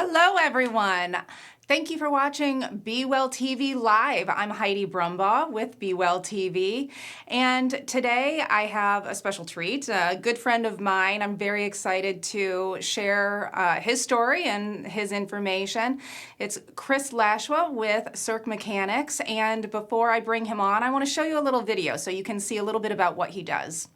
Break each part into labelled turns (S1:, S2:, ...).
S1: Hello, everyone. Thank you for watching Be Well TV Live. I'm Heidi Brumbach with Be Well TV, and today I have a special treat. A good friend of mine. I'm very excited to share his story and his information. It's Chris Lashua with Cirque Mechanics, and before I bring him on, I want to show you a little video so you can see a little bit about what he does.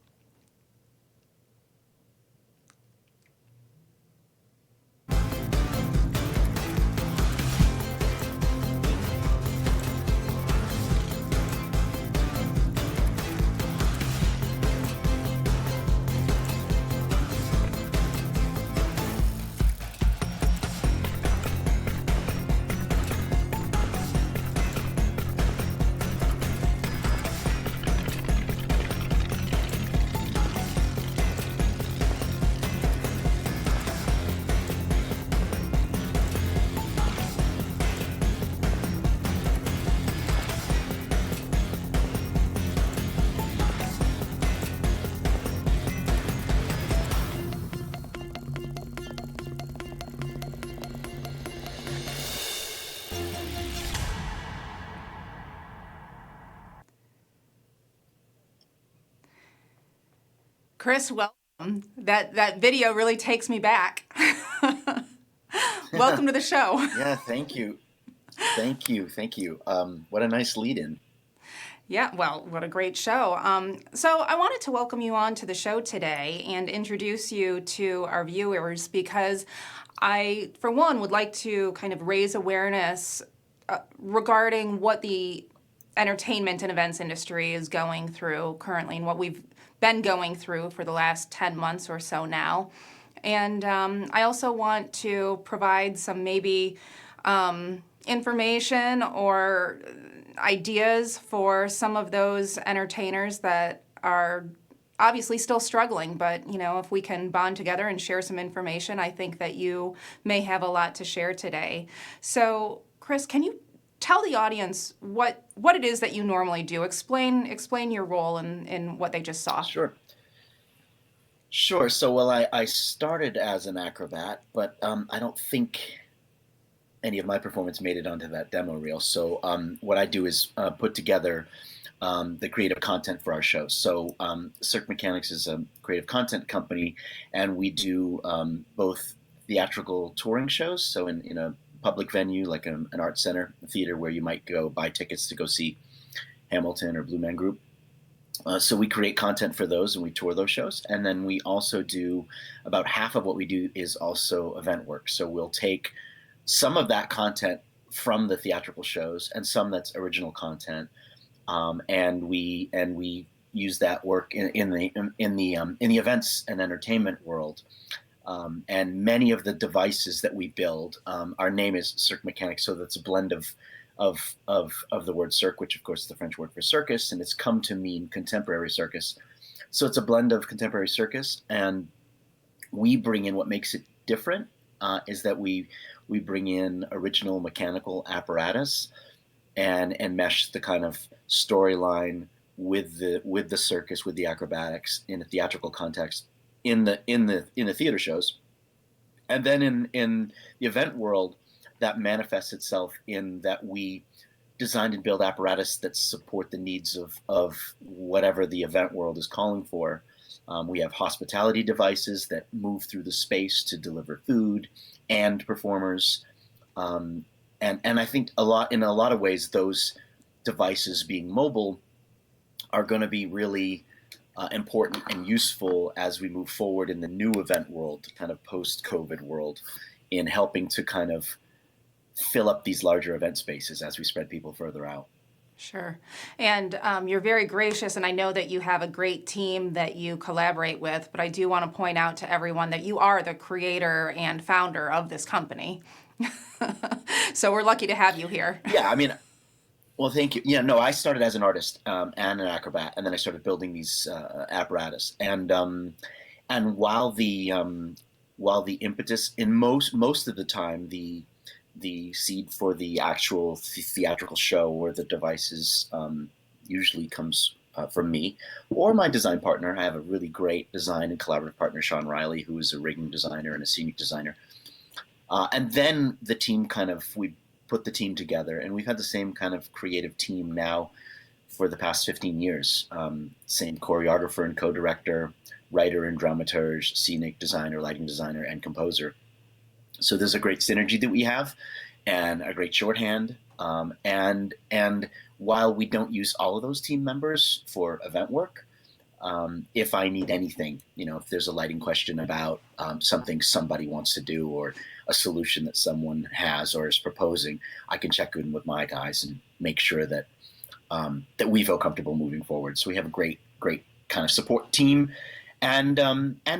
S1: Chris, welcome. That video really takes me back. Welcome to the show.
S2: Yeah, thank you. Thank you. What a nice lead-in.
S1: Yeah, well, what a great show. So I wanted to welcome you on to the show today and introduce you to our viewers because I, for one, would like to kind of raise awareness regarding what the entertainment and events industry is going through currently and what we've been going through for the last 10 months or so now. And I also want to provide some maybe information or ideas for some of those entertainers that are obviously still struggling, but if we can bond together and share some information, I think that you may have a lot to share today. So, Chris, can you tell the audience what it is that you normally do? Explain your role in what they just saw.
S2: Sure. So, well, I started as an acrobat, but I don't think any of my performance made it onto that demo reel. So what I do is put together the creative content for our shows. So Cirque Mechanics is a creative content company, and we do both theatrical touring shows, so in a public venue like an art center, a theater where you might go buy tickets to go see Hamilton or Blue Man Group. So we create content for those and we tour those shows. And then we also do about half of what we do is also event work. So we'll take some of that content from the theatrical shows and some that's original content, and we use that work in the events and entertainment world. And many of the devices that we build, our name is Cirque Mechanics, so that's a blend of the word cirque, which of course is the French word for circus, and it's come to mean contemporary circus. So it's a blend of contemporary circus, and we bring in what makes it different is that we bring in original mechanical apparatus and mesh the kind of storyline with the circus, with the acrobatics in a theatrical context in the theater shows, and then in the event world that manifests itself in that we designed and build apparatus that support the needs of whatever the event world is calling for. We have hospitality devices that move through the space to deliver food and performers, and I think in a lot of ways those devices being mobile are going to be really important and useful as we move forward in the new event world, kind of post-COVID world, in helping to kind of fill up these larger event spaces as we spread people further out.
S1: Sure. And you're very gracious, and I know that you have a great team that you collaborate with, but I do want to point out to everyone that you are the creator and founder of this company. So we're lucky to have you here.
S2: Yeah, I mean, well, thank you. Yeah, no, I started as an artist and an acrobat, and then I started building these apparatus. And while the impetus in most of the time, the seed for the actual theatrical show or the devices usually comes from me or my design partner. I have a really great design and collaborative partner, Sean Riley, who is a rigging designer and a scenic designer. And then the team we put the team together, and we've had the same kind of creative team now for the past 15 years. Same choreographer and co-director, writer and dramaturge, scenic designer, lighting designer, and composer. So there's a great synergy that we have, and a great shorthand. And while we don't use all of those team members for event work, if I need anything, if there's a lighting question about something somebody wants to do, or a solution that someone has or is proposing, I can check in with my guys and make sure that that we feel comfortable moving forward. So we have a great kind of support team, and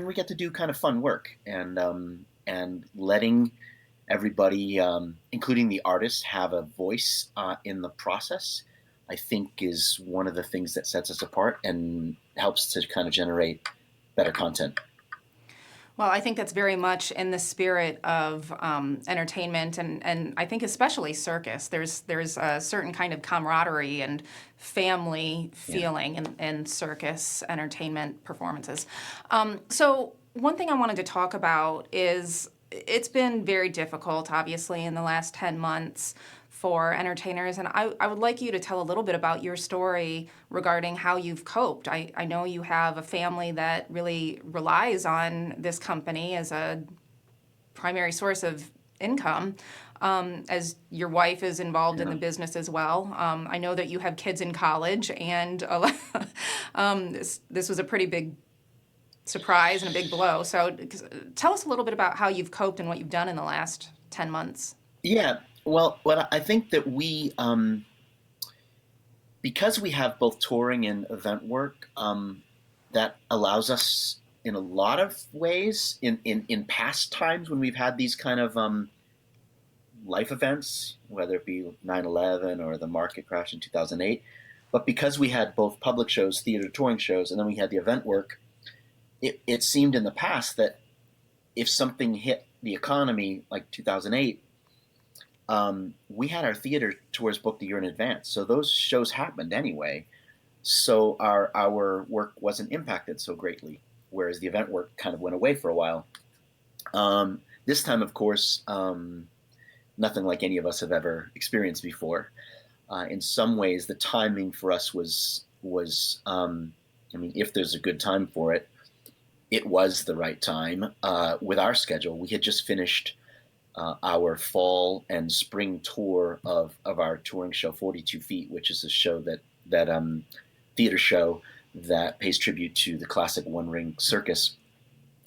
S2: we get to do kind of fun work, and letting everybody, including the artists, have a voice in the process, I think is one of the things that sets us apart and helps to kind of generate better content.
S1: Well, I think that's very much in the spirit of entertainment, and I think especially circus. There's a certain kind of camaraderie and family
S2: Yeah.
S1: feeling in circus entertainment performances. So one thing I wanted to talk about is it's been very difficult, obviously, in the last 10 months for entertainers, and I would like you to tell a little bit about your story regarding how you've coped. I know you have a family that really relies on this company as a primary source of income, as your wife is involved in the
S2: Yeah.
S1: business as well. I know that you have kids in college, and this was a pretty big surprise and a big blow. So tell us a little bit about how you've coped and what you've done in the last 10 months.
S2: Yeah. Well, I think that because we have both touring and event work, that allows us in a lot of ways in past times when we've had these kind of life events, whether it be 9/11 or the market crash in 2008. But because we had both public shows, theater touring shows, and then we had the event work, it seemed in the past that if something hit the economy like 2008, we had our theater tours booked a year in advance. So those shows happened anyway. So our work wasn't impacted so greatly, whereas the event work kind of went away for a while. This time, of course, nothing like any of us have ever experienced before. In some ways, the timing for us was I mean, if there's a good time for it, it was the right time with our schedule. We had just finished our fall and spring tour of our touring show, 42 Feet, which is a show that theater show that pays tribute to the classic one ring circus.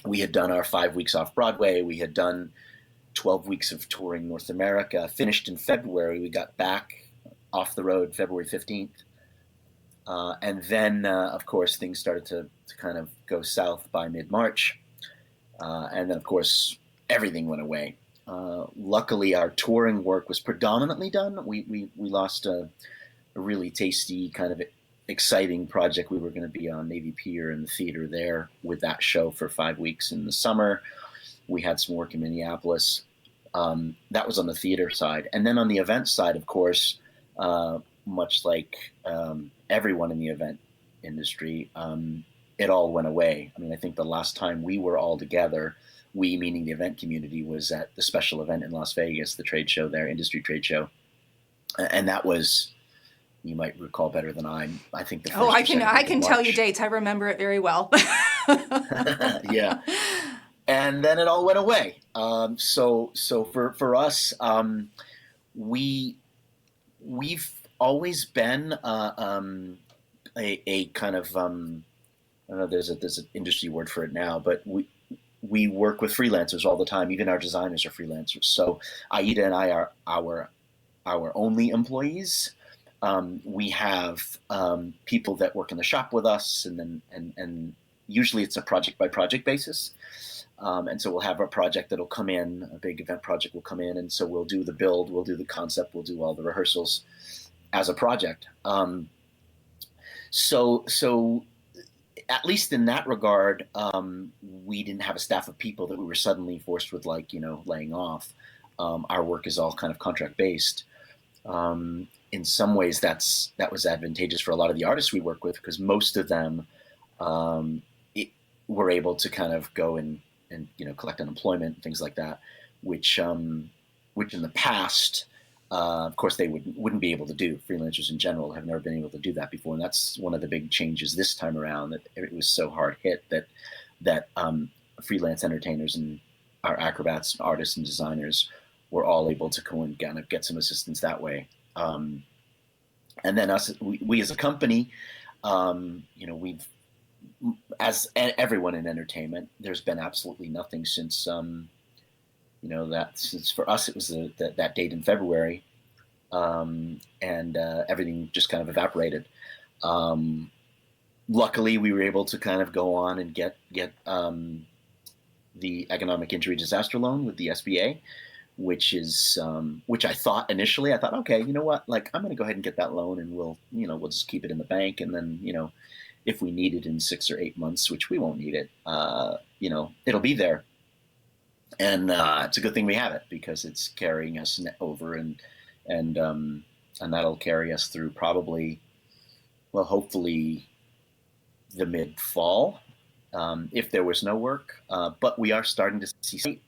S2: We had done our 5 weeks off Broadway. We had done 12 weeks of touring North America. Finished in February. We got back off the road February 15th. And then, of course, things started to kind of go south by mid-March. And then, of course, everything went away. Luckily, our touring work was predominantly done. We lost a really tasty, kind of exciting project. We were going to be on Navy Pier in the theater there with that show for 5 weeks in the summer. We had some work in Minneapolis. That was on the theater side. And then on the event side, of course, much like everyone in the event industry, it all went away. I mean, I think the last time we were all together, we meaning the event community, was at the special event in Las Vegas, the trade show there, industry trade show. And that was, you might recall better than I think the first
S1: Oh,
S2: or second
S1: I
S2: week of
S1: can tell you
S2: March.
S1: dates. I remember it very well.
S2: Yeah. And then it all went away. So for us, we've always been a kind of I don't know. There's an industry word for it now, but we work with freelancers all the time. Even our designers are freelancers. So Aida and I are our only employees. We have people that work in the shop with us, and usually it's a project by project basis. And so we'll have a project that'll come in, a big event project will come in, and so we'll do the build, we'll do the concept, we'll do all the rehearsals as a project. So at least in that regard, we didn't have a staff of people that we were suddenly forced with, like, laying off. Our work is all kind of contract based. In some ways, that was advantageous for a lot of the artists we work with, because most of them were able to kind of go and collect unemployment and things like that. which which in the past, of course, they wouldn't be able to do. Freelancers in general have never been able to do that before, and that's one of the big changes this time around. That it was so hard hit that freelance entertainers and our acrobats, artists, and designers were all able to go and kind of get some assistance that way. And then we as a company, we've as everyone in entertainment, there's been absolutely nothing since since for us it was that date in February, and everything just kind of evaporated. Um, Luckily, we were able to kind of go on and get the economic injury disaster loan with the SBA, which I thought initially, I thought, okay, you know what, like I'm going to go ahead and get that loan, and we'll just keep it in the bank, and then if we need it in 6 or 8 months, which we won't need it, it'll be there. And it's a good thing we have it, because it's carrying us over, and and that'll carry us through probably, well, hopefully the mid fall, if there was no work. But we are starting to see,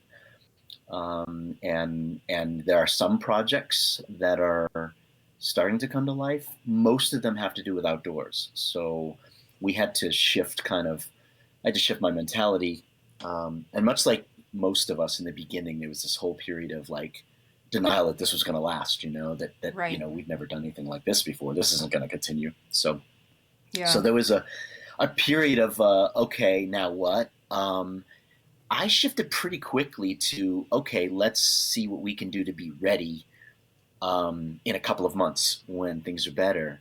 S2: and there are some projects that are starting to come to life. Most of them have to do with outdoors, so we had to shift I had to shift my mentality, and much like most of us in the beginning, there was this whole period of like denial that this was going to last. That
S1: Right.
S2: we've never done anything like this before. This isn't going to continue. So
S1: Yeah.
S2: there was a period of okay, now what? I shifted pretty quickly to okay, let's see what we can do to be ready in a couple of months when things are better.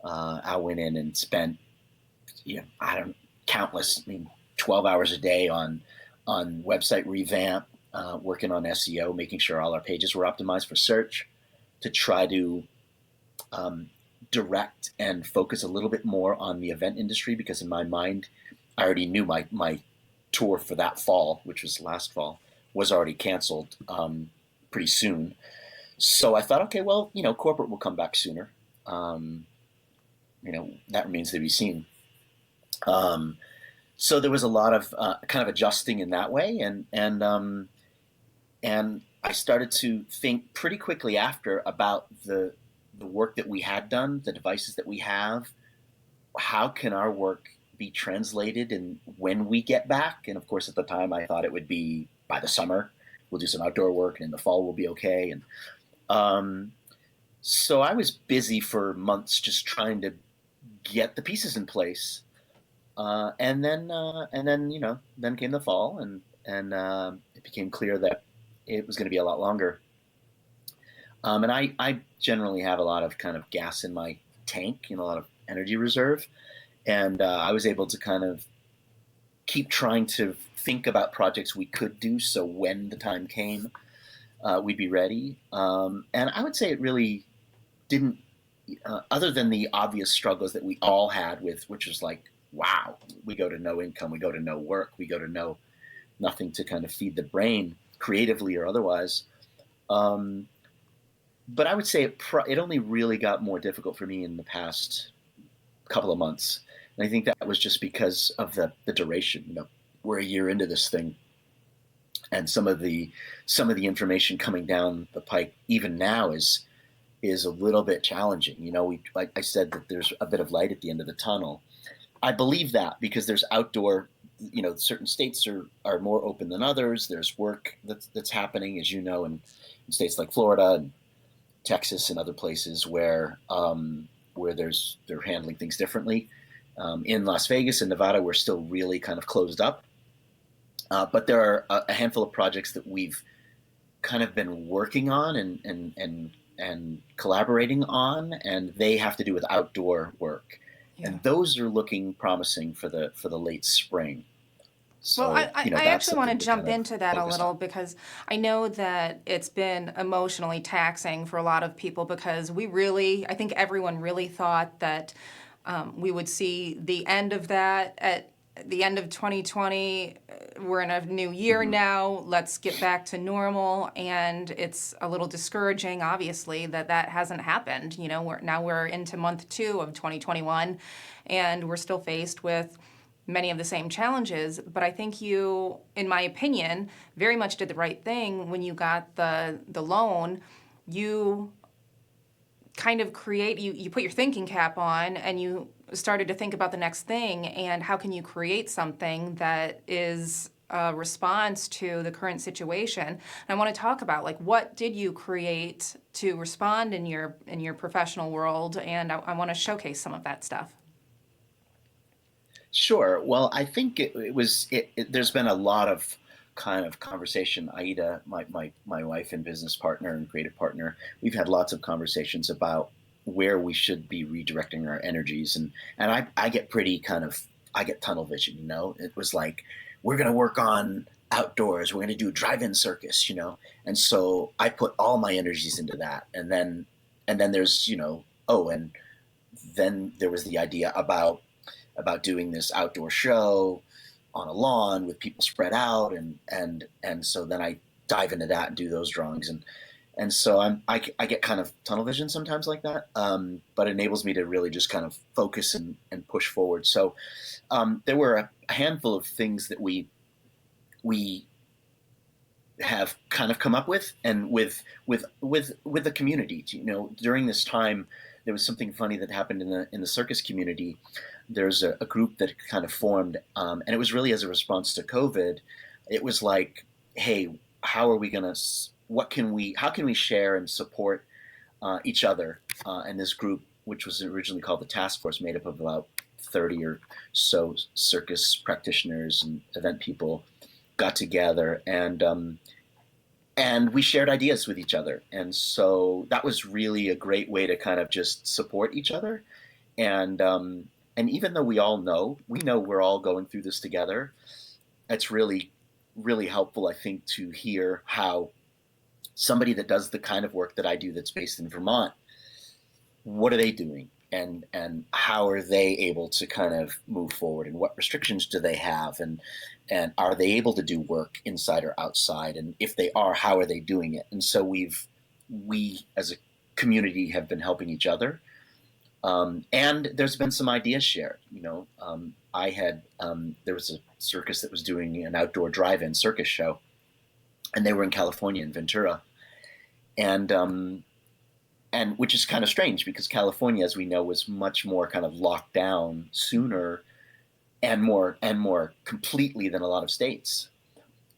S2: I went in and spent, I don't countless, 12 hours a day on website revamp, working on SEO, making sure all our pages were optimized for search, to try to um, direct and focus a little bit more on the event industry, because in my mind, I already knew my tour for that fall, which was last fall, was already canceled pretty soon. So I thought, okay, well, corporate will come back sooner. Um, that remains to be seen. Um, so there was a lot of kind of adjusting in that way, and I started to think pretty quickly after about the work that we had done, the devices that we have. How can our work be translated, and when we get back? And of course, at the time, I thought it would be by the summer. We'll do some outdoor work, and in the fall we'll be okay. And um, so I was busy for months just trying to get the pieces in place. And then then came the fall, and it became clear that it was going to be a lot longer. And I generally have a lot of kind of gas in my tank, a lot of energy reserve, and I was able to kind of keep trying to think about projects we could do, so when the time came, we'd be ready. And I would say it really didn't, other than the obvious struggles that we all had with, which was like, wow, we go to no income, we go to no work, we go to nothing to kind of feed the brain creatively or otherwise. Um, but I would say it only really got more difficult for me in the past couple of months. And I think that was just because of the duration. We're a year into this thing, and some of the information coming down the pike even now is a little bit challenging. We, like I said, that there's a bit of light at the end of the tunnel. I believe that because there's outdoor, certain states are more open than others. There's work that's happening, as you know, in states like Florida and Texas and other places where they're handling things differently. In Las Vegas and Nevada, we're still really kind of closed up. But there are a handful of projects that we've kind of been working on and collaborating on, and they have to do with outdoor work,
S1: Yeah.
S2: and those are looking promising for the late spring.
S1: Well,
S2: So
S1: I
S2: that's
S1: actually want to
S2: something to kind
S1: jump
S2: of
S1: into that a
S2: focus on.
S1: little because I know that it's been emotionally taxing for a lot of people because I think everyone really thought that we would see the end of that at the end of 2020. We're in a new year
S2: Hmm.
S1: now. Let's get back to normal. And it's a little discouraging, obviously, that hasn't happened. We're into month 2 of 2021, and we're still faced with many of the same challenges, but I think you, in my opinion, very much did the right thing when you got the loan. You kind of you put your thinking cap on and you started to think about the next thing and how can you create something that is a response to the current situation. And I want to talk about like what did you create to respond in your professional world, and I want to showcase some of that stuff.
S2: Sure. Well, I think there's been a lot of kind of conversation. Aida, my wife and business partner and creative partner, we've had lots of conversations about where we should be redirecting our energies. And I get pretty kind of, I get tunnel vision, you know? It was like, we're going to work on outdoors. We're going to do a drive-in circus, you know? And so I put all my energies into that. And then there's, oh, and then there was the idea about doing this outdoor show on a lawn with people spread out, and so then I dive into that and do those drawings, and so I get kind of tunnel vision sometimes like that, but it enables me to really just kind of focus and push forward. So there were a handful of things that we have kind of come up with, and with the community. During this time, there was something funny that happened in the circus community. There's a group that kind of formed, and it was really as a response to COVID. It was like, hey, how are we gonna? How can we share and support each other? And this group, which was originally called the Task Force, made up of about 30 or so circus practitioners and event people, got together and we shared ideas with each other. And so that was really a great way to kind of just support each other. And even though we know we're all going through this together, it's really, really helpful, I think, to hear how somebody that does the kind of work that I do that's based in Vermont, what are they doing? And how are they able to kind of move forward, and what restrictions do they have, and are they able to do work inside or outside, and if they are, how are they doing it? And so we as a community have been helping each other, and there's been some ideas shared. There was a circus that was doing an outdoor drive-in circus show, and they were in California, in Ventura, and and which is kind of strange because California, as we know, was much more kind of locked down sooner and more completely than a lot of states,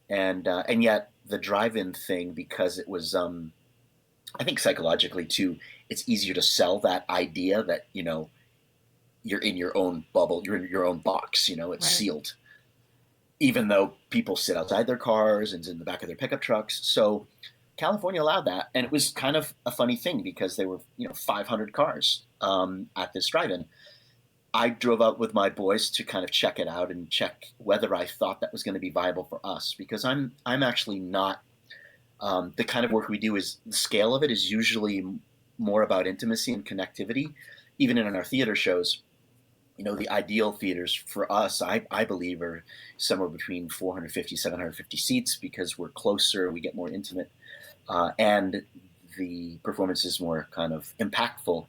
S2: and yet the drive-in thing, because it was, I think psychologically too, it's easier to sell that idea that you're in your own bubble, you're in your own box, it's
S1: Right.
S2: sealed, even though people sit outside their cars and in the back of their pickup trucks. So California allowed that, and it was kind of a funny thing because there were 500 cars at this drive-in. I drove out with my boys to kind of check it out and check whether I thought that was going to be viable for us, because I'm actually not, the kind of work we do, is the scale of it is usually more about intimacy and connectivity. Even in our theater shows, the ideal theaters for us, I believe, are somewhere between 450, 750 seats, because we're closer, we get more intimate, and the performance is more kind of impactful.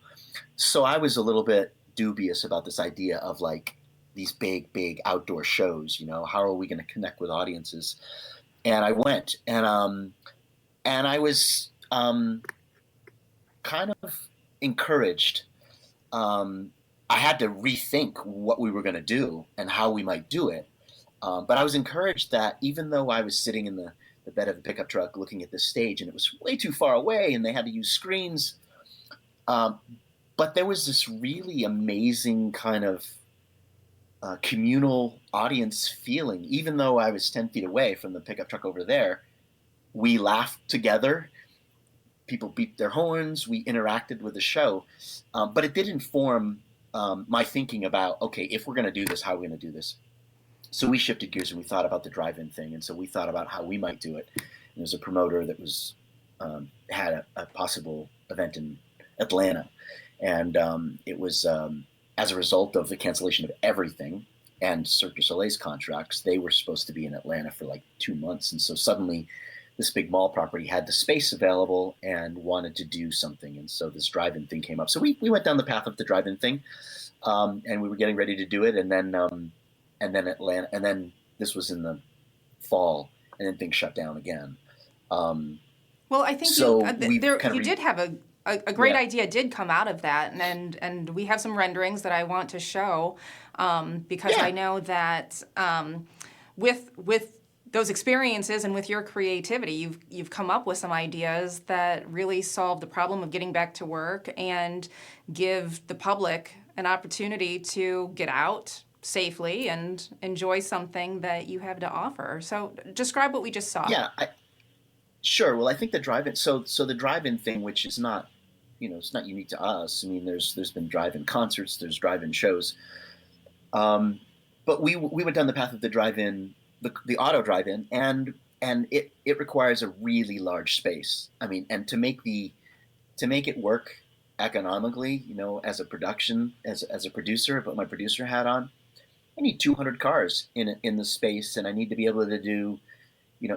S2: So I was a little bit dubious about this idea of like these big outdoor shows. How are we going to connect with audiences? And I went, and I was kind of encouraged. I had to rethink what we were going to do and how we might do it. But I was encouraged that even though I was sitting in the bed of the pickup truck looking at this stage, and it was way too far away and they had to use screens, um, but there was this really amazing kind of communal audience feeling. Even though I was 10 feet away from the pickup truck over there, we laughed together. People beeped their horns. We interacted with the show. But it did inform my thinking about, okay, if we're going to do this, how are we going to do this? So we shifted gears and we thought about the drive-in thing. And so we thought about how we might do it. And there was a promoter that had a possible event in Atlanta. And it was, as a result of the cancellation of everything and Cirque du Soleil's contracts, they were supposed to be in Atlanta for like 2 months. And so suddenly this big mall property had the space available and wanted to do something. And so this drive-in thing came up. So we went down the path of the drive-in thing, and we were getting ready to do it. and then Atlanta, and then this was in the fall, and then things shut down again. Um,
S1: Well, I think you
S2: so we've
S1: there
S2: kind of
S1: you did have a great
S2: yeah,
S1: idea did come out of that, and we have some renderings that I want to show, because I
S2: yeah,
S1: know that with those experiences and with your creativity, you've come up with some ideas that really solve the problem of getting back to work and give the public an opportunity to get out safely and enjoy something that you have to offer. So describe what we just saw.
S2: yeah. Sure. Well, I think the drive-in. So the drive-in thing, which is not, it's not unique to us. I mean, there's been drive-in concerts, there's drive-in shows. Um, but we went down the path of the drive-in, the auto drive-in, and it requires a really large space. I mean, and to make it work economically, as a production, as a producer, put my producer hat on. I need 200 cars in the space, and I need to be able to do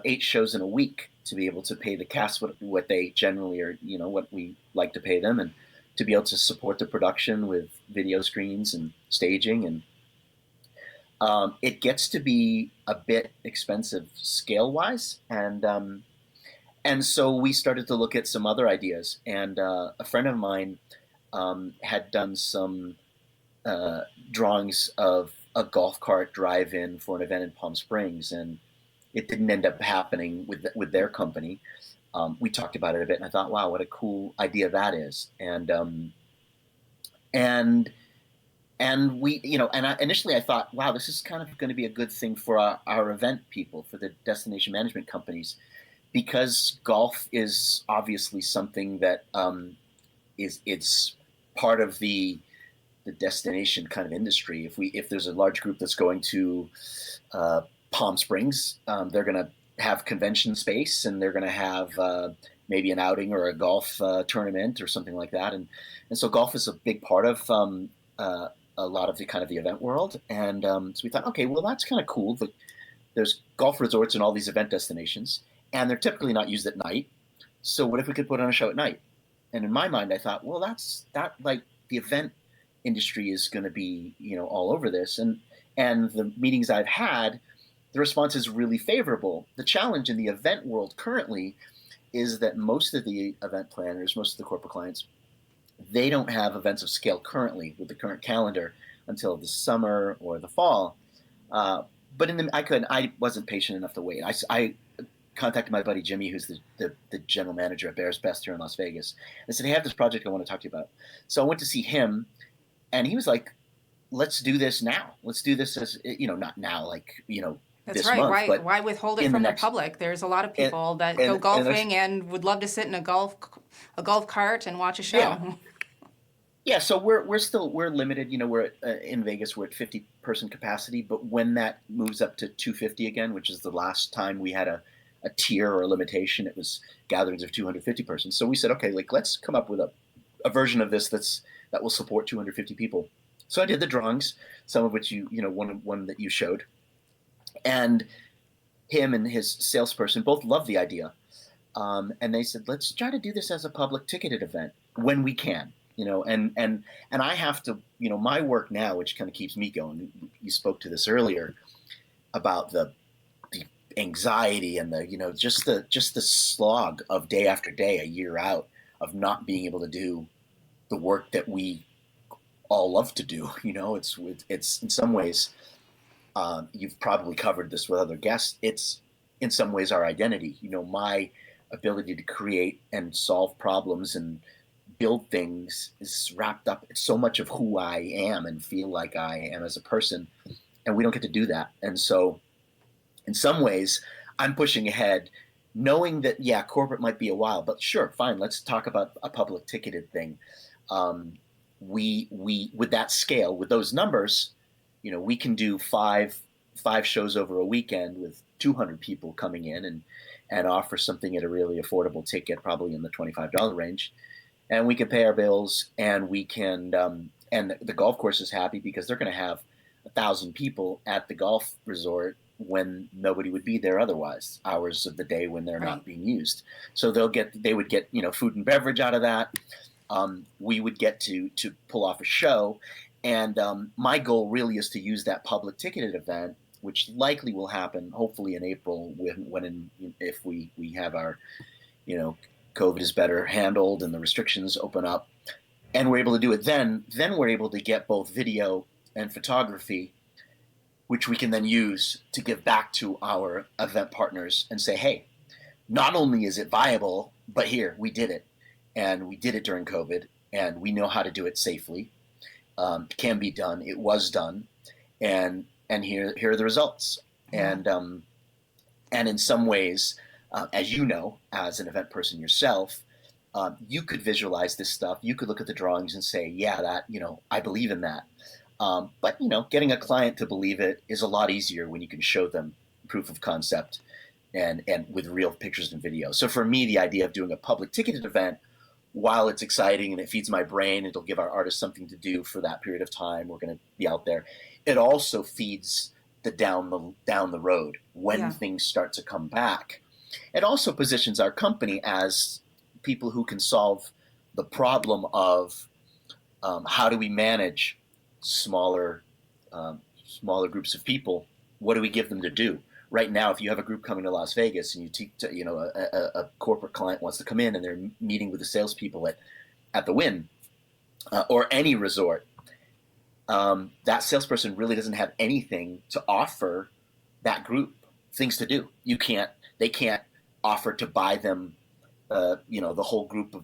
S2: 8 shows in a week to be able to pay the cast what they generally are, what we like to pay them, and to be able to support the production with video screens and staging. And it gets to be a bit expensive scale wise. And so we started to look at some other ideas. And a friend of mine had done some uh, drawings of a golf cart drive-in for an event in Palm Springs, and it didn't end up happening with their company. We talked about it a bit, and I thought, wow, what a cool idea that is. And and we, and initially I thought, wow, this is kind of going to be a good thing for our event people, for the destination management companies, because golf is obviously something that it's part of the destination kind of industry. If there's a large group that's going to uh, Palm Springs, they're going to have convention space, and they're going to have maybe an outing or a golf tournament or something like that. And so golf is a big part of uh, a lot of the kind of the event world. And so we thought, okay, well, that's kind of cool. But there's golf resorts in all these event destinations, and they're typically not used at night. So what if we could put on a show at night? And in my mind, I thought, well, like the event industry is going to be, all over this. And the meetings I've had, the response is really favorable. The challenge in the event world currently is that most of the event planners, most of the corporate clients, they don't have events of scale currently with the current calendar until the summer or the fall. Uh, but I wasn't patient enough to wait. I contacted my buddy Jimmy, who's the general manager at Bears Best here in Las Vegas. I said, hey, I have this project I want to talk to you about. So I went to see him, and he was like, let's do this now. Let's do this as, not now, like,
S1: That's
S2: this
S1: right.
S2: month,
S1: Why
S2: but
S1: why withhold it
S2: in the
S1: from the
S2: next,
S1: public? There's a lot of
S2: and,
S1: people that go
S2: and there's,
S1: golfing and would love to sit in a golf cart and watch a
S2: yeah,
S1: show.
S2: yeah. So we're limited. We're in Vegas. We're at 50-person capacity, but when that moves up to 250 again, which is the last time we had a tier or a limitation, it was gatherings of 250 persons. So we said, okay, like let's come up with a version of this that will support 250 people. So I did the drawings, some of which one that you showed, and him and his salesperson both loved the idea. And they said, let's try to do this as a public ticketed event when we can, and I have to, my work now, which kind of keeps me going. You spoke to this earlier about the anxiety and the, just the slog of day after day, a year out, of not being able to do the work that we all love to do. It's in some ways, you've probably covered this with other guests. It's in some ways our identity. My ability to create and solve problems and build things is wrapped up. It's so much of who I am and feel like I am as a person, and we don't get to do that. And so, in some ways, I'm pushing ahead, knowing that yeah, corporate might be a while, but sure, fine. Let's talk about a public ticketed thing. Um, we with that scale, with those numbers, we can do five shows over a weekend with 200 people coming in, and offer something at a really affordable ticket, probably in the $25 range, and we can pay our bills, and we can and the golf course is happy because they're going to have 1,000 people at the golf resort when nobody would be there otherwise, hours of the day when they're
S1: Right.
S2: not being used. So they would get food and beverage out of that. We would get to pull off a show, And my goal really is to use that public ticketed event, which likely will happen hopefully in April if we have our, you know, COVID is better handled and the restrictions open up, and we're able to do it then we're able to get both video and photography, which we can then use to give back to our event partners and say, hey, not only is it viable, but here, we did it. And we did it during COVID, and we know how to do it safely. It can be done. It was done. And here are the results.
S1: Yeah.
S2: And in some ways, as you know, as an event person yourself, you could visualize this stuff. You could look at the drawings and say, yeah, that, I believe in that. But getting a client to believe it is a lot easier when you can show them proof of concept and with real pictures and video. So for me, the idea of doing a public ticketed event, while it's exciting and it feeds my brain, it'll give our artists something to do for that period of time. We're going to be out there. It also feeds the down the road when
S1: Yeah.
S2: things start to come back. It also positions our company as people who can solve the problem of how do we manage smaller groups of people. What do we give them to do? Right now, if you have a group coming to Las Vegas and a corporate client wants to come in and they're meeting with the salespeople at the Wynn or any resort, that salesperson really doesn't have anything to offer that group things to do. They can't offer to buy them, the whole group of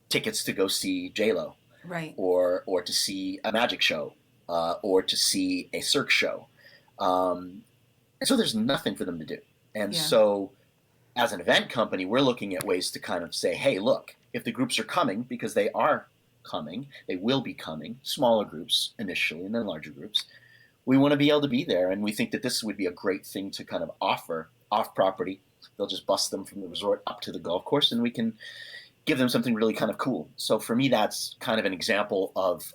S2: tickets to go see J-Lo,
S1: Right.
S2: or to see a magic show, or to see a Cirque show. So there's nothing for them to do. And
S1: Yeah.
S2: so as an event company, we're looking at ways to kind of say, hey, look, if the groups are coming, because they are coming, they will be coming, smaller groups initially and then larger groups, we want to be able to be there. And we think that this would be a great thing to kind of offer off property. They'll just bus them from the resort up to the golf course and we can give them something really kind of cool. So for me, that's kind of an example of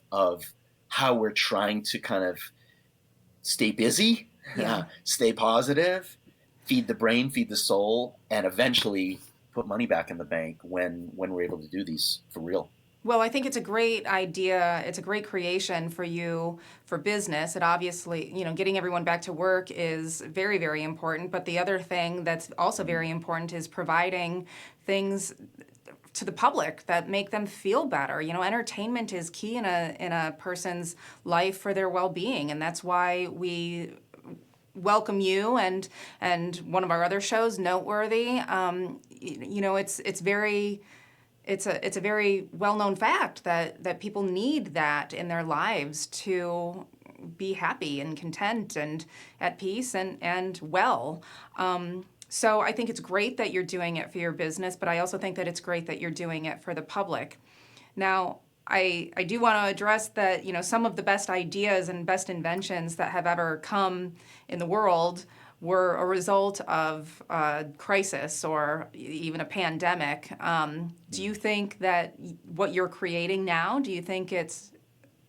S2: how we're trying to kind of stay busy,
S1: Yeah.
S2: stay positive, feed the brain, feed the soul, and eventually put money back in the bank when we're able to do these for real.
S1: Well, I think it's a great idea. It's a great creation for you for business. It obviously, getting everyone back to work is very, very important. But the other thing that's also very important is providing things to the public that make them feel better. Entertainment is key in a person's life for their well-being, and that's why we welcome you and one of our other shows, Noteworthy. It's a very well-known fact that people need that in their lives to be happy and content and at peace and well. So I think it's great that you're doing it for your business, but I also think that it's great that you're doing it for the public. Now, I do want to address that, some of the best ideas and best inventions that have ever come in the world were a result of a crisis or even a pandemic. Do you think that what you're creating now, do you think it's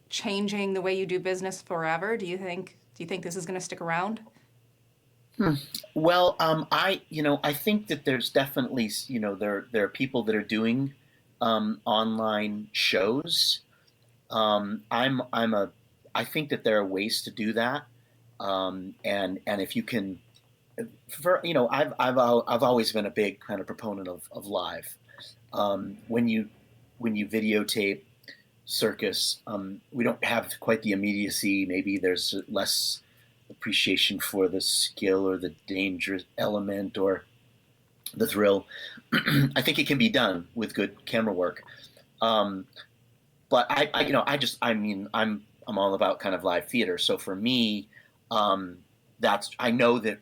S1: changing the way you do business forever? Do you think this is going to stick around?
S2: Well, I think that there's definitely, there are people that are doing online shows. I think that there are ways to do that. And if you can, I've always been a big kind of proponent of live. When you videotape circus, we don't have quite the immediacy. Maybe there's less appreciation for the skill or the danger element or the thrill. I think it can be done with good camera work. But I'm all about kind of live theater. So for me, I know that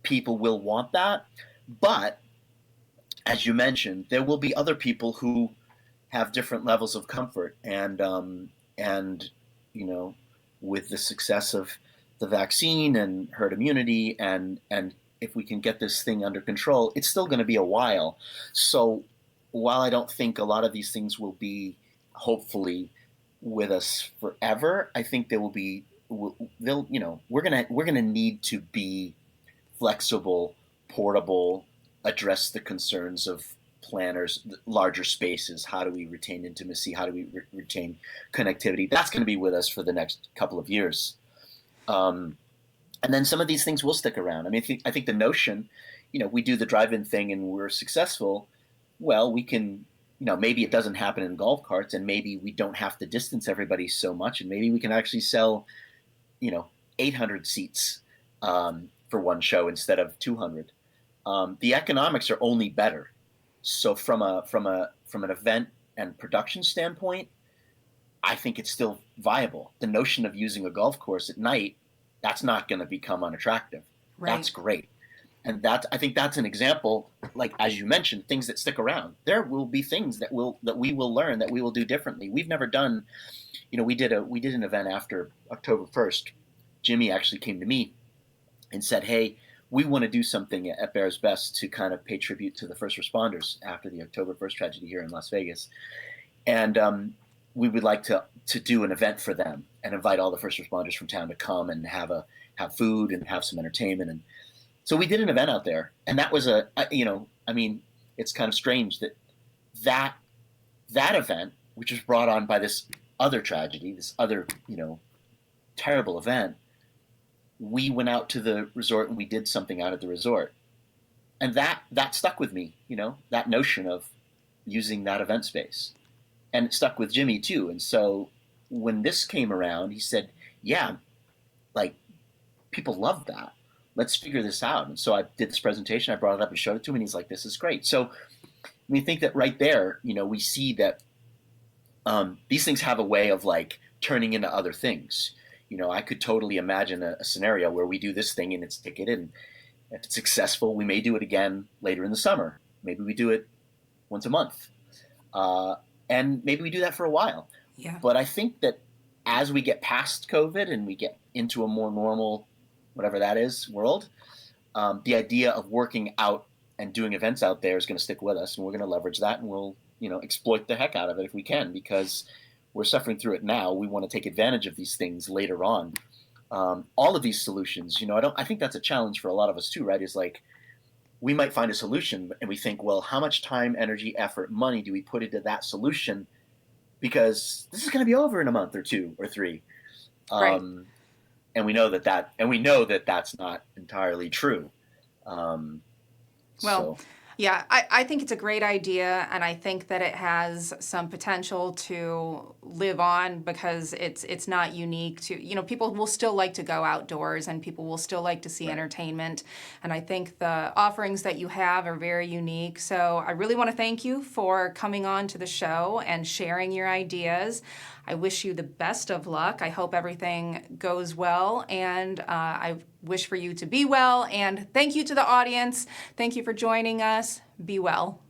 S2: people will want that, but as you mentioned, there will be other people who have different levels of comfort, and with the success of the vaccine and herd immunity, and if we can get this thing under control, it's still going to be a while. So while I don't think a lot of these things will be hopefully with us forever, I think there will be we're gonna need to be flexible, portable, address the concerns of planners, larger spaces. How do we retain intimacy? How do we retain connectivity? That's going to be with us for the next couple of years. Um, and then some of these things will stick around. I mean, I think the notion, we do the drive-in thing and we're successful. Well, we can, maybe it doesn't happen in golf carts, and maybe we don't have to distance everybody so much, and maybe we can actually sell, you know, 800 seats for one show instead of 200. The economics are only better. So from an event and production standpoint, I think it's still viable. The notion of using a golf course at night, that's not going to become unattractive.
S1: Right.
S2: That's great. And I think that's an example, like as you mentioned, things that stick around. There will be things that we will learn, that we will do differently. We've never done, we did an event after October 1st. Jimmy actually came to me and said, "Hey, we want to do something at Bears Best to kind of pay tribute to the first responders after the October 1st tragedy here in Las Vegas. And we would like to do an event for them and invite all the first responders from town to come and have food and have some entertainment." And so we did an event out there, and that was it's kind of strange that that event, which was brought on by this other tragedy, this other, terrible event, we went out to the resort and we did something out at the resort. And that stuck with me, that notion of using that event space. And it stuck with Jimmy too. And so when this came around, he said, "Yeah, like people love that. Let's figure this out." And so I did this presentation, I brought it up and showed it to him, and he's like, "This is great." So we think that right there, we see that these things have a way of like turning into other things. I could totally imagine a scenario where we do this thing and it's ticketed, and if it's successful, we may do it again later in the summer. Maybe we do it once a month. And maybe we do that for a while.
S1: Yeah.
S2: But I think that as we get past COVID and we get into a more normal, whatever that is, world, the idea of working out and doing events out there is going to stick with us, and we're going to leverage that, and we'll, exploit the heck out of it if we can, because we're suffering through it now. We want to take advantage of these things later on. All of these solutions, I think that's a challenge for a lot of us too, right? Is like, we might find a solution and we think, well, how much time, energy, effort, money do we put into that solution? Because this is going to be over in a month or 2 or 3.
S1: Right.
S2: And we know that that's not entirely true.
S1: Well,
S2: so
S1: yeah, I think it's a great idea, and I think that it has some potential to live on because it's not unique to, people will still like to go outdoors and people will still like to see
S2: Right.
S1: entertainment. And I think the offerings that you have are very unique. So I really want to thank you for coming on to the show and sharing your ideas. I wish you the best of luck. I hope everything goes well, and I wish for you to be well. And thank you to the audience. Thank you for joining us. Be well.